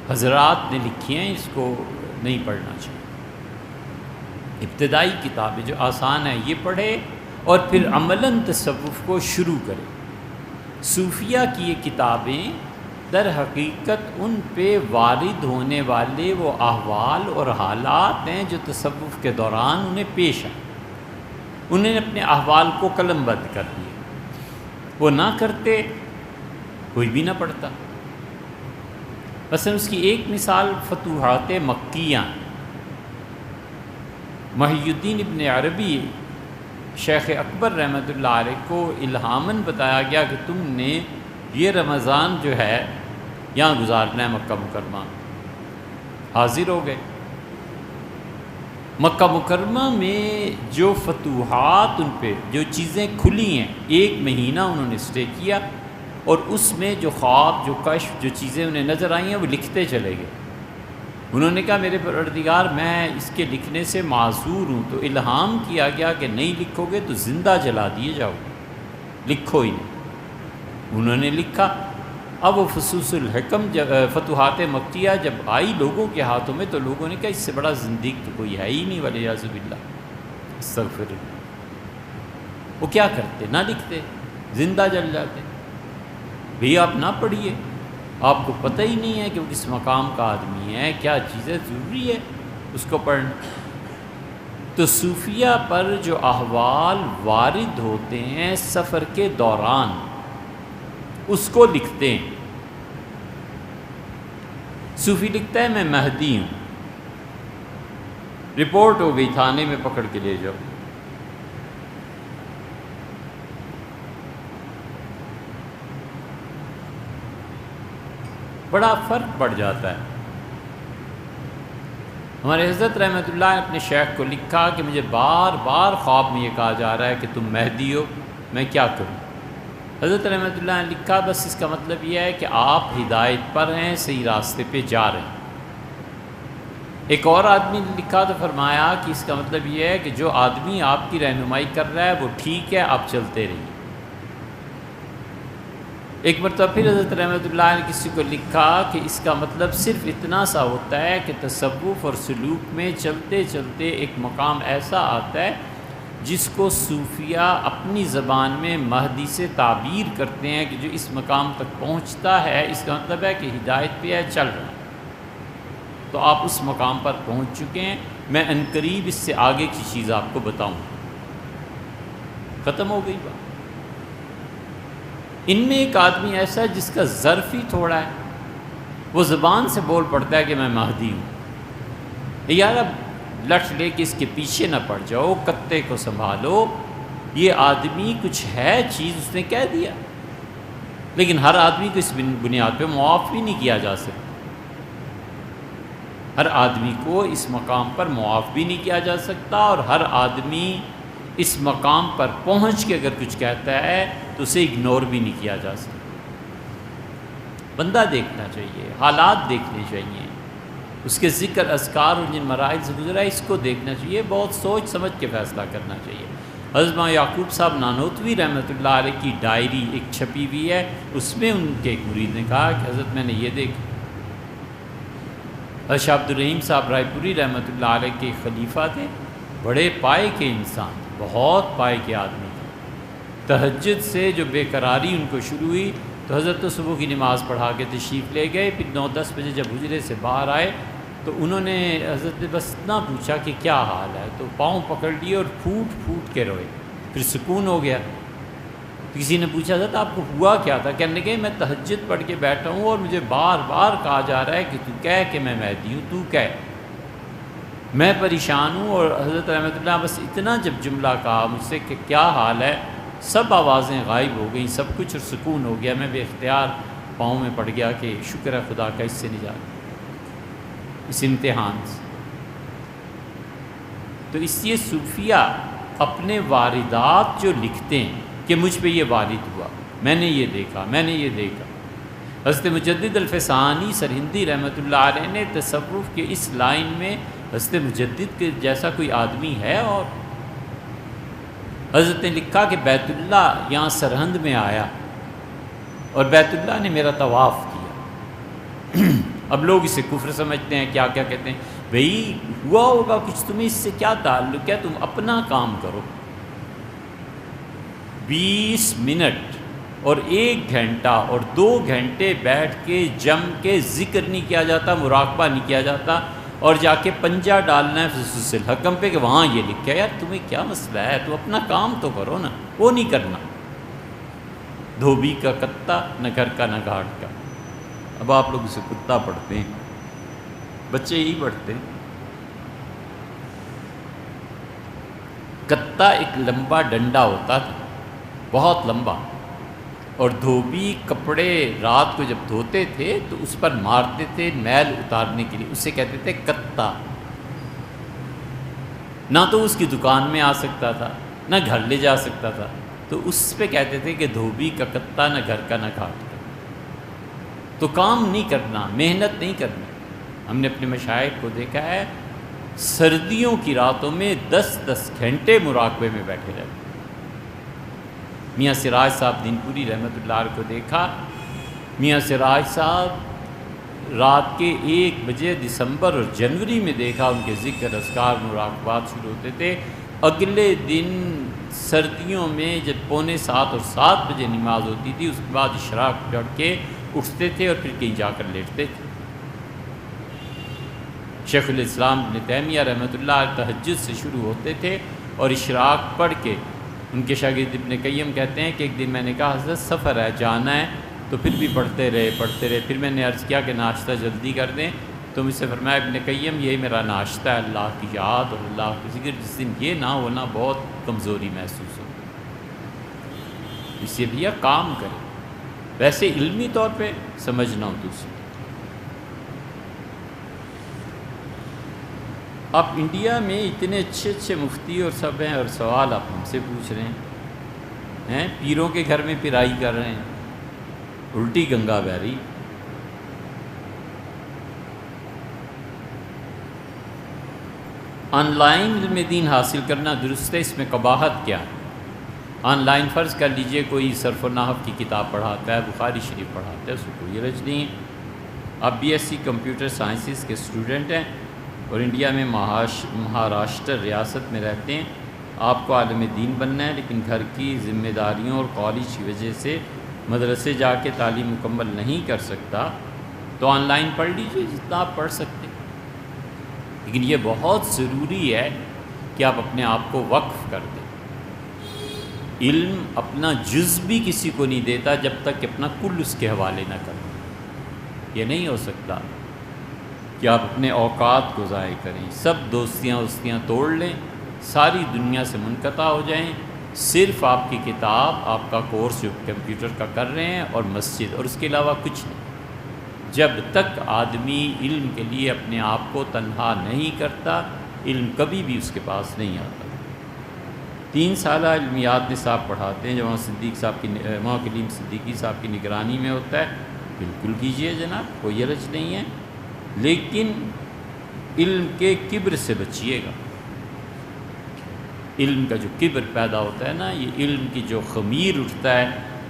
حضرات نے لکھی ہیں اس کو نہیں پڑھنا چاہیے۔ ابتدائی کتابیں جو آسان ہیں یہ پڑھے، اور پھر عملاً تصوف کو شروع کرے۔ صوفیہ کی یہ کتابیں در حقیقت ان پہ وارد ہونے والے وہ احوال اور حالات ہیں جو تصوف کے دوران انہیں پیش آئے، انہیں اپنے احوال کو قلم بند کر دیے، وہ نہ کرتے کوئی بھی نہ پڑھتا۔ مثلا اس کی ایک مثال فتوحات مکیہ، محی الدین ابن عربی شیخ اکبر رحمۃ اللہ علیہ کو الہاماً بتایا گیا کہ تم نے یہ رمضان جو ہے یہاں گزارنا ہے مکہ مکرمہ، حاضر ہو گئے۔ مکہ مکرمہ میں جو فتوحات ان پہ جو چیزیں کھلی ہیں، 1 مہینہ انہوں نے اسٹے کیا، اور اس میں جو خواب، جو کشف، جو چیزیں انہیں نظر آئی ہیں وہ لکھتے چلے گئے۔ انہوں نے کہا میرے پروردگار میں اس کے لکھنے سے معذور ہوں، تو الہام کیا گیا کہ نہیں لکھو گے تو زندہ جلا دیے جاؤ، لکھو ہی نہیں۔ انہوں نے لکھا۔ اب وہ فصوص الحکم فتوحات مکیہ جب آئی لوگوں کے ہاتھوں میں تو لوگوں نے کہا اس سے بڑا زندیق تو کوئی ہے ہی نہیں، والعیاذ باللہ، استغفر اللہ۔ وہ کیا کرتے؟ نہ لکھتے، زندہ جل جاتے۔ بھئی آپ نہ پڑھیے، آپ کو پتہ ہی نہیں ہے کہ وہ کس مقام کا آدمی ہے، کیا چیزیں ضروری ہے اس کو پڑھنا۔ تو صوفیہ پر جو احوال وارد ہوتے ہیں سفر کے دوران اس کو لکھتے ہیں۔ صوفی لکھتا ہے میں مہدی ہوں، رپورٹ ہو گئی تھانے میں، پکڑ کے لے جاؤ۔ بڑا فرق پڑ جاتا ہے۔ ہمارے حضرت رحمۃ اللہ نے اپنے شیخ کو لکھا کہ مجھے بار بار خواب میں یہ کہا جا رہا ہے کہ تم مہدی ہو، میں کیا کروں؟ حضرت رحمۃ اللہ نے لکھا بس اس کا مطلب یہ ہے کہ آپ ہدایت پر ہیں، صحیح راستے پہ جا رہے ہیں۔ ایک اور آدمی نے لکھا تو فرمایا کہ اس کا مطلب یہ ہے کہ جو آدمی آپ کی رہنمائی کر رہا ہے وہ ٹھیک ہے، آپ چلتے رہیے۔ ایک مرتبہ پھر حضرت رحمۃ اللہ نے کسی کو لکھا کہ اس کا مطلب صرف اتنا سا ہوتا ہے کہ تصوف اور سلوک میں چلتے چلتے ایک مقام ایسا آتا ہے جس کو صوفیہ اپنی زبان میں مہدی سے تعبیر کرتے ہیں کہ جو اس مقام تک پہنچتا ہے، اس کا مطلب ہے کہ ہدایت پہ ہے، چل رہا ہے۔ تو آپ اس مقام پر پہنچ چکے ہیں، میں عنقریب اس سے آگے کی چیز آپ کو بتاؤں۔ ختم ہو گئی بات۔ ان میں ایک آدمی ایسا ہے جس کا ظرف ہی تھوڑا ہے، وہ زبان سے بول پڑتا ہے کہ میں مہدی ہوں۔ یار اب لٹ لے کے اس کے پیچھے نہ پڑ جاؤ، کتے کو سنبھالو، یہ آدمی کچھ ہے چیز اس نے کہہ دیا، لیکن ہر آدمی کو اس بنیاد پہ معاف بھی نہیں کیا جا سکتا۔ ہر آدمی کو اس مقام پر معاف بھی نہیں کیا جا سکتا، اور ہر آدمی اس مقام پر پہنچ کے اگر کچھ کہتا ہے تو اسے اگنور بھی نہیں کیا جا سکتا۔ بندہ دیکھنا چاہیے، حالات دیکھنے چاہیے، اس کے ذکر اذکار اور جن مراحل سے گزرا ہے اس کو دیکھنا چاہیے، بہت سوچ سمجھ کے فیصلہ کرنا چاہیے۔ حضرت مولانا یعقوب صاحب نانوتوی رحمۃ اللہ علیہ کی ڈائری ایک چھپی ہوئی ہے، اس میں ان کے ایک مرید نے کہا کہ حضرت میں نے یہ دیکھا، حضرت شاہ عبد الرحیم صاحب رائے پوری رحمۃ اللہ علیہ کے خلیفہ تھے، بڑے پائے کے انسان، بہت پائے کے آدمی تھے۔ تہجد سے جو بے قراری ان کو شروع ہوئی تو حضرت تو صبح کی نماز پڑھا کے تشریف لے گئے، پھر 9-10 بجے جب حجرے سے باہر آئے تو انہوں نے حضرت نے بس اتنا پوچھا کہ کیا حال ہے، تو پاؤں پکڑ لیے اور پھوٹ پھوٹ کے روئے، پھر سکون ہو گیا۔ کسی نے پوچھا حضرت آپ کو ہوا کیا تھا؟ کہنے لگے میں تہجد پڑھ کے بیٹھا ہوں اور مجھے بار بار کہا جا رہا ہے کہ تو کہہ کہ میں مہدی ہوں، تو کہہ، میں پریشان ہوں۔ اور حضرت رحمۃ اللہ بس اتنا جب جملہ کہا مجھ سے کہ کیا حال ہے، سب آوازیں غائب ہو گئیں، سب کچھ، اور سکون ہو گیا۔ میں بے اختیار پاؤں میں پڑ گیا کہ شکر ہے خدا کا، اس سے نجات، اس امتحان سے۔ تو اس لیے صوفیہ اپنے واردات جو لکھتے ہیں کہ مجھ پہ یہ وارد ہوا، میں نے یہ دیکھا، میں نے یہ دیکھا۔ حضرت مجدد الفسانی سرہندی رحمۃ اللہ علیہ نے تصوف کے اس لائن میں حضرت مجدد کے جیسا کوئی آدمی ہے؟ اور حضرت نے لکھا کہ بیت اللہ یہاں سرہند میں آیا اور بیت اللہ نے میرا طواف کیا۔ اب لوگ اسے کفر سمجھتے ہیں، کیا کیا کہتے ہیں، بھئی ہوا ہوگا کچھ، تمہیں اس سے کیا تعلق ہے، تم اپنا کام کرو۔ 20 منٹ اور 1 گھنٹہ اور 2 گھنٹے بیٹھ کے جم کے ذکر نہیں کیا جاتا، مراقبہ نہیں کیا جاتا، اور جا کے پنجہ ڈالنا ہے فصوص الحکم پہ کہ وہاں یہ لکھا ہے۔ یار تمہیں کیا مسئلہ ہے، تو اپنا کام تو کرو نا، وہ نہیں کرنا۔ دھوبی کا کتا، نہ گھر کا نہ گھاٹ کا۔ اب آپ لوگ اسے کتا پڑھتے ہیں، بچے یہی پڑھتے ہیں۔ کتا ایک لمبا ڈنڈا ہوتا تھا، بہت لمبا، اور دھوبی کپڑے رات کو جب دھوتے تھے تو اس پر مارتے تھے میل اتارنے کے لیے، اسے کہتے تھے کتا۔ نہ تو اس کی دکان میں آ سکتا تھا، نہ گھر لے جا سکتا تھا، تو اس پہ کہتے تھے کہ دھوبی کا کتا، نہ گھر کا نہ گھاٹ کا۔ تو کام نہیں کرنا، محنت نہیں کرنا۔ ہم نے اپنے مشائخ کو دیکھا ہے سردیوں کی راتوں میں 10-10 گھنٹے مراقبے میں بیٹھے رہتے۔ میاں سراج صاحب دین پوری رحمۃ اللہ علیہ کو دیکھا، میاں سراج صاحب رات کے 1 بجے دسمبر اور جنوری میں دیکھا ان کے ذکر اذکار مراقبات شروع ہوتے تھے۔ اگلے دن سردیوں میں جب 6:45 اور 7 بجے نماز ہوتی تھی، اس کے بعد اشراق چڑھ کے اٹھتے تھے اور پھر کہیں جا کر لیٹتے تھے۔ شیخ الاسلام ابن تیمیہ رحمۃ اللہ علیہ تہجد سے شروع ہوتے تھے اور اشراق پڑھ کے، ان کے شاگرد ابن قیم کہتے ہیں کہ ایک دن میں نے کہا حضرت سفر ہے، جانا ہے، تو پھر بھی پڑھتے رہے۔ پھر میں نے عرض کیا کہ ناشتہ جلدی کر دیں، تو مجھ سے فرمایا ابن قیم یہی میرا ناشتہ ہے، اللہ کی یاد اور اللہ کی ذکر، جس دن یہ نہ ہونا بہت کمزوری محسوس ہو۔ اس لیے بھیا کام کریں، ویسے علمی طور پہ سمجھنا ہو دوسرے۔ آپ انڈیا میں اتنے اچھے اچھے مفتی اور سب ہیں، اور سوال آپ ہم سے پوچھ رہے ہیں پیروں کے گھر میں پرائی کر رہے ہیں، الٹی گنگا بہہ رہی۔ آن لائن علم دین حاصل کرنا درست ہے، اس میں قباحت کیا ہے؟ آن لائن فرض کر لیجئے کوئی صرف و نحو کی کتاب پڑھاتا ہے، بخاری شریف پڑھاتا ہے، اس کو کوئی حرج نہیں ہے۔ آپ BSc کمپیوٹر سائنسز کے اسٹوڈنٹ ہیں اور انڈیا میں مہاراشٹر ریاست میں رہتے ہیں، آپ کو عالم دین بننا ہے، لیکن گھر کی ذمہ داریوں اور کالج کی وجہ سے مدرسے جا کے تعلیم مکمل نہیں کر سکتا، تو آن لائن پڑھ لیجئے جتنا آپ پڑھ سکتے ہیں، لیکن یہ بہت ضروری ہے کہ آپ اپنے آپ کو وقف کر دیں۔ علم اپنا جز بھی کسی کو نہیں دیتا جب تک کہ اپنا کل اس کے حوالے نہ کریں۔ یہ نہیں ہو سکتا کہ آپ اپنے اوقات کو ضائع کریں، سب دوستیاں توڑ لیں، ساری دنیا سے منقطع ہو جائیں، صرف آپ کی کتاب، آپ کا کورس جو کمپیوٹر کا کر رہے ہیں اور مسجد، اور اس کے علاوہ کچھ نہیں۔ جب تک آدمی علم کے لیے اپنے آپ کو تنہا نہیں کرتا، علم کبھی بھی اس کے پاس نہیں آتا۔ 3 سالہ علمیات نصاب پڑھاتے ہیں جو وہاں کلیم صدیقی صاحب کی نگرانی میں ہوتا ہے، بالکل کیجئے جناب، کوئی حرج نہیں ہے، لیکن علم کے کبر سے بچیے گا۔ علم کا جو کبر پیدا ہوتا ہے نا، یہ علم کی جو خمیر اٹھتا ہے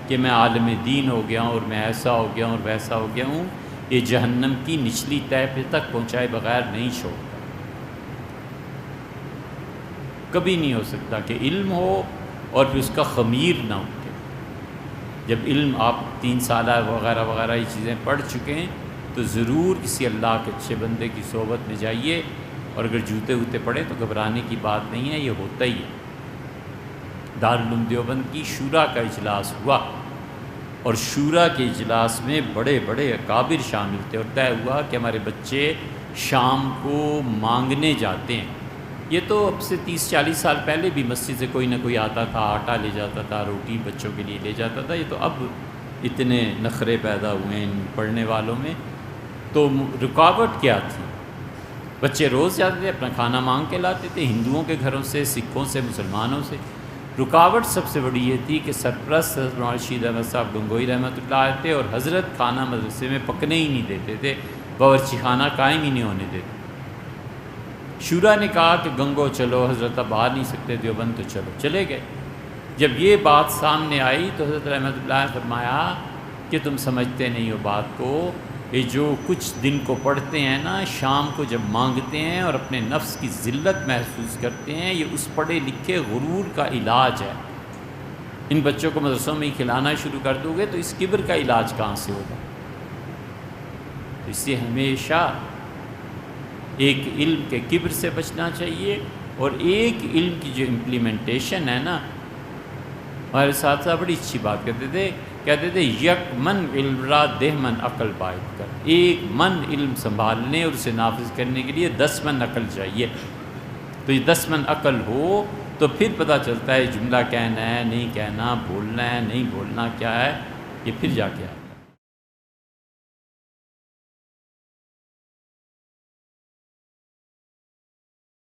کہ میں عالم دین ہو گیا ہوں اور میں ایسا ہو گیا ہوں اور ویسا ہو گیا ہوں، یہ جہنم کی نچلی تہہ پہ تک پہنچائے بغیر نہیں چھوڑتا۔ کبھی نہیں ہو سکتا کہ علم ہو اور پھر اس کا خمیر نہ اٹھے۔ جب علم آپ 3 سالہ وغیرہ وغیرہ یہ چیزیں پڑھ چکے ہیں تو ضرور کسی اللہ کے اچھے بندے کی صحبت میں جائیے، اور اگر جوتے ہوتے پڑے تو گھبرانے کی بات نہیں ہے، یہ ہوتا ہی ہے۔ دارالعلوم دیوبند کی شورا کا اجلاس ہوا، اور شورا کے اجلاس میں بڑے بڑے اکابر شامل تھے، اور طے ہوا کہ ہمارے بچے شام کو مانگنے جاتے ہیں۔ یہ تو اب سے 30-40 سال پہلے بھی مسجد سے کوئی نہ کوئی آتا تھا، آٹا لے جاتا تھا، روٹی بچوں کے لیے لے جاتا تھا، یہ تو اب اتنے نخرے پیدا ہوئے ہیں ان پڑھنے والوں میں۔ تو رکاوٹ کیا تھی؟ بچے روز جاتے تھے، اپنا کھانا مانگ کے لاتے تھے، ہندوؤں کے گھروں سے، سکھوں سے، مسلمانوں سے۔ رکاوٹ سب سے بڑی یہ تھی کہ سرپرست حضرت مولانا رشید احمد صاحب گنگوئی رحمۃ اللہ علیہ تھے، اور حضرت کھانا مدرسے میں پکنے ہی نہیں دیتے تھے، باورچی خانہ قائم ہی نہیں ہونے دیتے۔ شورا نے کہا کہ گنگو چلو، حضرت اب آ نہیں سکتے دیوبند، تو چلو، چلے گئے۔ جب یہ بات سامنے آئی تو حضرت رحمۃ اللہ نے فرمایا کہ تم سمجھتے نہیں ہو بات کو، یہ جو کچھ دن کو پڑھتے ہیں نا، شام کو جب مانگتے ہیں اور اپنے نفس کی ذلت محسوس کرتے ہیں، یہ اس پڑھے لکھے غرور کا علاج ہے۔ ان بچوں کو مدرسوں میں ہی کھلانا شروع کر دو گے تو اس کبر کا علاج کہاں سے ہوگا؟ اس سے ہمیشہ ایک علم کے کبر سے بچنا چاہیے، اور ایک علم کی جو امپلیمنٹیشن ہے نا، ہمارے ساتھ ساتھ بڑی اچھی بات کہتے تھے یک من علم را 10 من عقل باید کر۔ ایک من علم سنبھالنے اور اسے نافذ کرنے کے لیے 10 من عقل چاہیے۔ تو یہ 10 من عقل ہو تو پھر پتہ چلتا ہے جملہ کہنا ہے نہیں کہنا، بولنا ہے نہیں بولنا، کیا ہے، یہ پھر جا کے ہے۔